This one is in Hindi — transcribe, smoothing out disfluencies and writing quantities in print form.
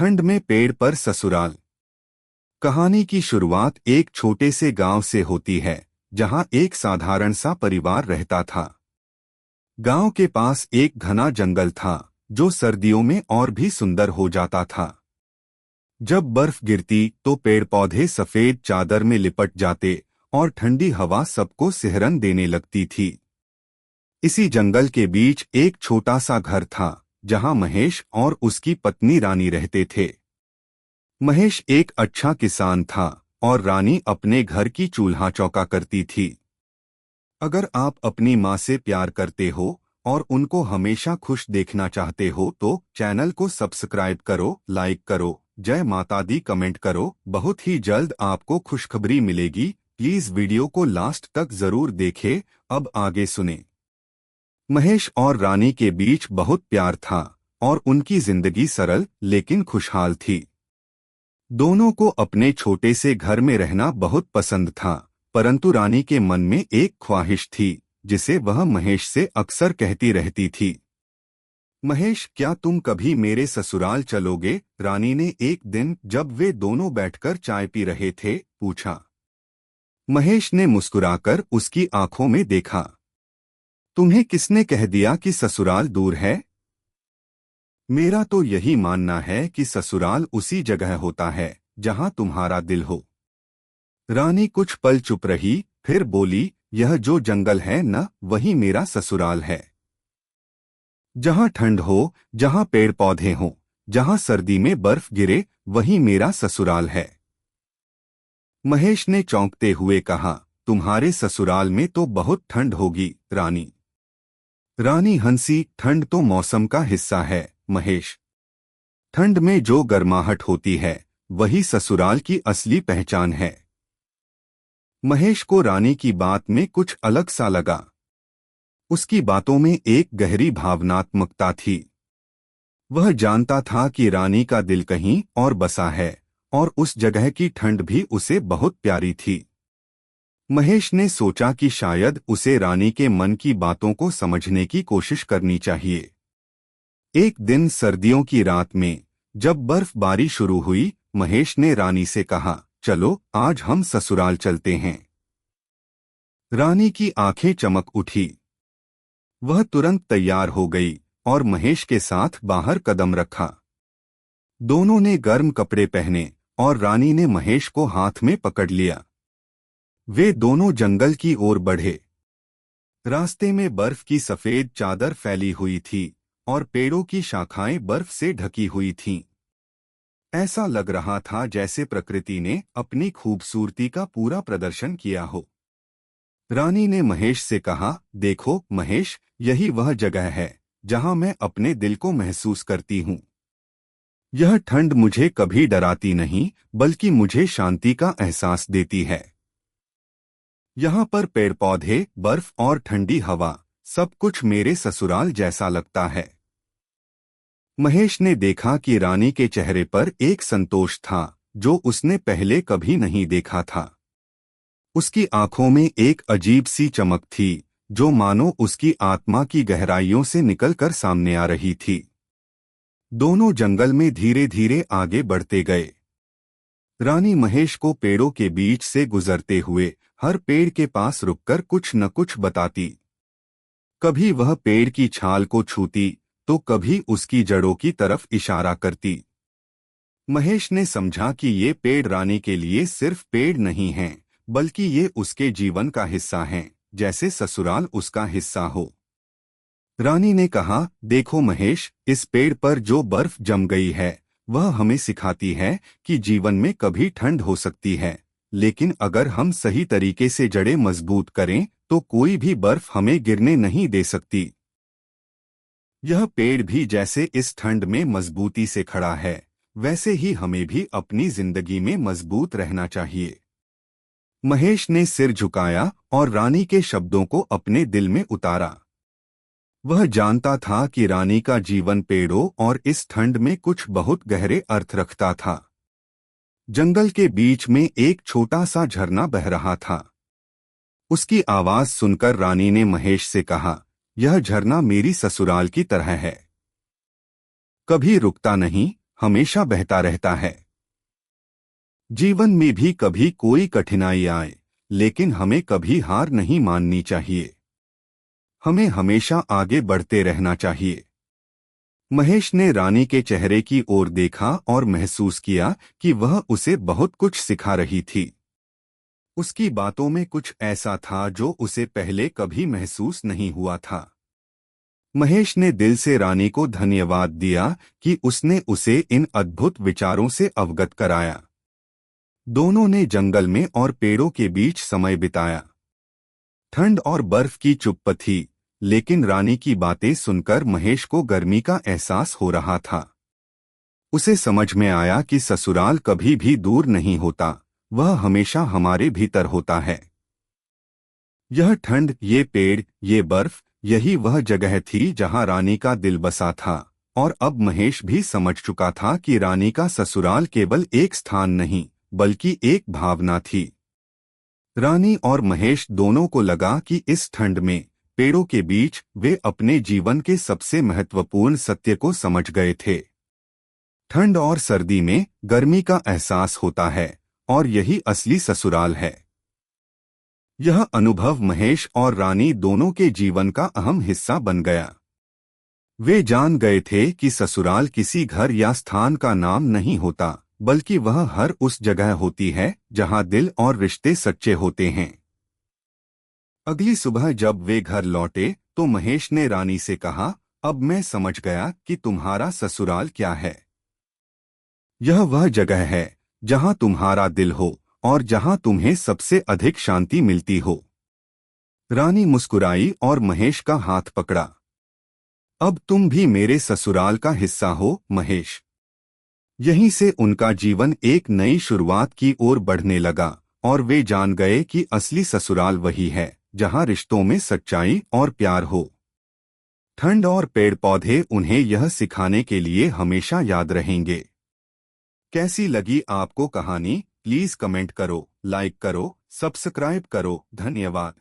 ठंड में पेड़ पर ससुराल। कहानी की शुरुआत एक छोटे से गांव से होती है, जहां एक साधारण सा परिवार रहता था। गांव के पास एक घना जंगल था, जो सर्दियों में और भी सुंदर हो जाता था। जब बर्फ गिरती तो पेड़ पौधे सफेद चादर में लिपट जाते और ठंडी हवा सबको सिहरन देने लगती थी। इसी जंगल के बीच एक छोटा सा घर था, जहां महेश और उसकी पत्नी रानी रहते थे। महेश एक अच्छा किसान था और रानी अपने घर की चूल्हा चौका करती थी। अगर आप अपनी माँ से प्यार करते हो और उनको हमेशा खुश देखना चाहते हो तो चैनल को सब्सक्राइब करो, लाइक करो, जय माता दी कमेंट करो। बहुत ही जल्द आपको खुशखबरी मिलेगी। प्लीज वीडियो को लास्ट तक जरूर देखें। अब आगे सुने। महेश और रानी के बीच बहुत प्यार था और उनकी जिंदगी सरल लेकिन खुशहाल थी। दोनों को अपने छोटे से घर में रहना बहुत पसंद था, परंतु रानी के मन में एक ख्वाहिश थी, जिसे वह महेश से अक्सर कहती रहती थी। महेश, क्या तुम कभी मेरे ससुराल चलोगे? रानी ने एक दिन जब वे दोनों बैठकर चाय पी रहे थे, पूछा। महेश ने मुस्कुराकर उसकी आंखों में देखा। तुम्हें किसने कह दिया कि ससुराल दूर है? मेरा तो यही मानना है कि ससुराल उसी जगह होता है जहां तुम्हारा दिल हो। रानी कुछ पल चुप रही, फिर बोली, यह जो जंगल है न, वही मेरा ससुराल है। जहां ठंड हो, जहां पेड़ पौधे हों, जहां सर्दी में बर्फ गिरे, वही मेरा ससुराल है। महेश ने चौंकते हुए कहा, तुम्हारे ससुराल में तो बहुत ठंड होगी, रानी। रानी हंसी, ठंड तो मौसम का हिस्सा है, महेश। ठंड में जो गर्माहट होती है, वही ससुराल की असली पहचान है। महेश को रानी की बात में कुछ अलग सा लगा। उसकी बातों में एक गहरी भावनात्मकता थी। वह जानता था कि रानी का दिल कहीं और बसा है और उस जगह की ठंड भी उसे बहुत प्यारी थी। महेश ने सोचा कि शायद उसे रानी के मन की बातों को समझने की कोशिश करनी चाहिए। एक दिन सर्दियों की रात में जब बर्फबारी शुरू हुई, महेश ने रानी से कहा, चलो आज हम ससुराल चलते हैं। रानी की आंखें चमक उठी। वह तुरंत तैयार हो गई और महेश के साथ बाहर कदम रखा। दोनों ने गर्म कपड़े पहने और रानी ने महेश को हाथ में पकड़ लिया। वे दोनों जंगल की ओर बढ़े। रास्ते में बर्फ की सफेद चादर फैली हुई थी और पेड़ों की शाखाएं बर्फ से ढकी हुई थीं। ऐसा लग रहा था जैसे प्रकृति ने अपनी खूबसूरती का पूरा प्रदर्शन किया हो। रानी ने महेश से कहा, देखो महेश, यही वह जगह है जहां मैं अपने दिल को महसूस करती हूँ। यह ठंड मुझे कभी डराती नहीं, बल्कि मुझे शांति का एहसास देती है। यहाँ पर पेड़ पौधे, बर्फ और ठंडी हवा, सब कुछ मेरे ससुराल जैसा लगता है। महेश ने देखा कि रानी के चेहरे पर एक संतोष था जो उसने पहले कभी नहीं देखा था। उसकी आंखों में एक अजीब सी चमक थी, जो मानो उसकी आत्मा की गहराइयों से निकलकर सामने आ रही थी। दोनों जंगल में धीरे धीरे आगे बढ़ते गए। रानी महेश को पेड़ों के बीच से गुजरते हुए हर पेड़ के पास रुककर कुछ न कुछ बताती। कभी वह पेड़ की छाल को छूती तो कभी उसकी जड़ों की तरफ इशारा करती। महेश ने समझा कि ये पेड़ रानी के लिए सिर्फ पेड़ नहीं हैं, बल्कि ये उसके जीवन का हिस्सा हैं, जैसे ससुराल उसका हिस्सा हो। रानी ने कहा, देखो महेश, इस पेड़ पर जो बर्फ जम गई है, वह हमें सिखाती है कि जीवन में कभी ठंड हो सकती है, लेकिन अगर हम सही तरीके से जड़ें मजबूत करें तो कोई भी बर्फ हमें गिरने नहीं दे सकती। यह पेड़ भी जैसे इस ठंड में मजबूती से खड़ा है, वैसे ही हमें भी अपनी जिंदगी में मजबूत रहना चाहिए। महेश ने सिर झुकाया और रानी के शब्दों को अपने दिल में उतारा। वह जानता था कि रानी का जीवन पेड़ों और इस ठंड में कुछ बहुत गहरे अर्थ रखता था। जंगल के बीच में एक छोटा सा झरना बह रहा था। उसकी आवाज सुनकर रानी ने महेश से कहा, यह झरना मेरी ससुराल की तरह है। कभी रुकता नहीं, हमेशा बहता रहता है। जीवन में भी कभी कोई कठिनाई आए, लेकिन हमें कभी हार नहीं माननी चाहिए। हमें हमेशा आगे बढ़ते रहना चाहिए। महेश ने रानी के चेहरे की ओर देखा और महसूस किया कि वह उसे बहुत कुछ सिखा रही थी। उसकी बातों में कुछ ऐसा था जो उसे पहले कभी महसूस नहीं हुआ था। महेश ने दिल से रानी को धन्यवाद दिया कि उसने उसे इन अद्भुत विचारों से अवगत कराया। दोनों ने जंगल में और पेड़ों के बीच समय बिताया। ठंड और बर्फ की चुप्प थी, लेकिन रानी की बातें सुनकर महेश को गर्मी का एहसास हो रहा था। उसे समझ में आया कि ससुराल कभी भी दूर नहीं होता, वह हमेशा हमारे भीतर होता है। यह ठंड, ये पेड़, ये बर्फ, यही वह जगह थी जहां रानी का दिल बसा था। और अब महेश भी समझ चुका था कि रानी का ससुराल केवल एक स्थान नहीं, बल्कि एक भावना थी। रानी और महेश दोनों को लगा कि इस ठंड में, पेड़ों के बीच, वे अपने जीवन के सबसे महत्वपूर्ण सत्य को समझ गए थे। ठंड और सर्दी में गर्मी का एहसास होता है, और यही असली ससुराल है। यह अनुभव महेश और रानी दोनों के जीवन का अहम हिस्सा बन गया। वे जान गए थे कि ससुराल किसी घर या स्थान का नाम नहीं होता, बल्कि वह हर उस जगह होती है जहां दिल और रिश्ते सच्चे होते हैं। अगली सुबह जब वे घर लौटे तो महेश ने रानी से कहा, अब मैं समझ गया कि तुम्हारा ससुराल क्या है। यह वह जगह है जहां तुम्हारा दिल हो और जहां तुम्हें सबसे अधिक शांति मिलती हो। रानी मुस्कुराई और महेश का हाथ पकड़ा। अब तुम भी मेरे ससुराल का हिस्सा हो, महेश। यहीं से उनका जीवन एक नई शुरुआत की ओर बढ़ने लगा, और वे जान गए कि असली ससुराल वही है जहां रिश्तों में सच्चाई और प्यार हो। ठंड और पेड़ पौधे उन्हें यह सिखाने के लिए हमेशा याद रहेंगे। कैसी लगी आपको कहानी? प्लीज कमेंट करो, लाइक करो, सब्सक्राइब करो। धन्यवाद।